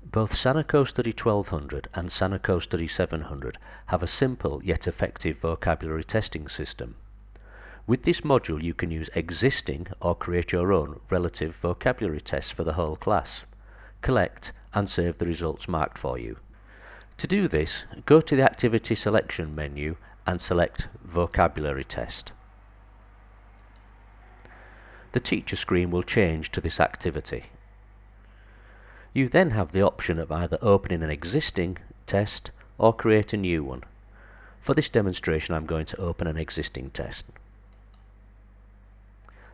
Both SANAKO Study 1200 and SANAKO Study 700 have a simple yet effective vocabulary testing system. With this module you can use existing or create your own relative vocabulary tests for the whole class, collect and save the results marked for you. To do this, go to the Activity Selection menu and select Vocabulary Test. The teacher screen will change to this activity. You then have the option of either opening an existing test or create a new one. For this demonstration I'm going to open an existing test.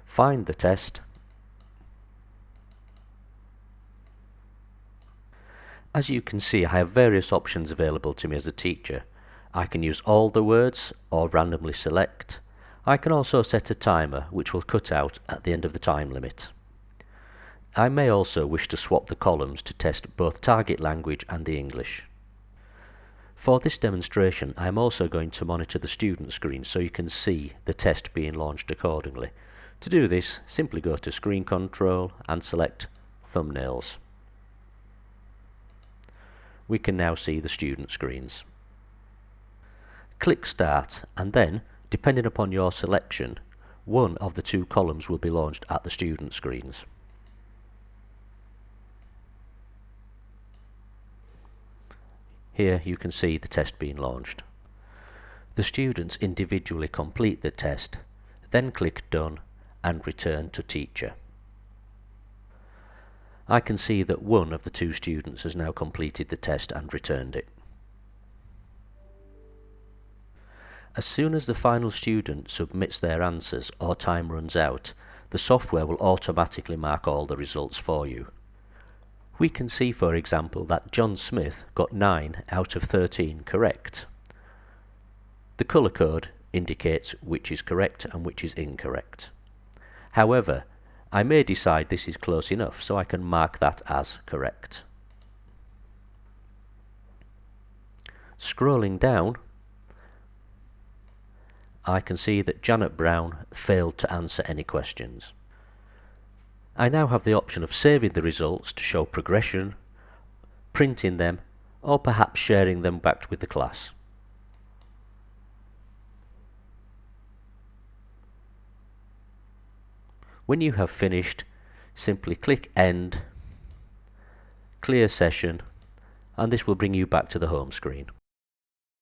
Find the test. As you can see, I have various options available to me as a teacher. I can use all the words or randomly select. I can also set a timer which will cut out at the end of the time limit. I may also wish to swap the columns to test both target language and the English. For this demonstration I am also going to monitor the student screen so you can see the test being launched accordingly. To do this, simply go to Screen Control and select Thumbnails. We can now see the student screens. Click Start and then, depending upon your selection, one of the two columns will be launched at the student screens. Here you can see the test being launched. The students individually complete the test, then click Done and Return to Teacher. I can see that one of the two students has now completed the test and returned it. As soon as the final student submits their answers or time runs out, the software will automatically mark all the results for you. We can see, for example, that John Smith got 9 out of 13 correct. The colour code indicates which is correct and which is incorrect. However, I may decide this is close enough, so I can mark that as correct. Scrolling down, I can see that Janet Brown failed to answer any questions. I now have the option of saving the results to show progression, printing them, or perhaps sharing them back with the class. When you have finished, simply click End, Clear Session, and this will bring you back to the home screen.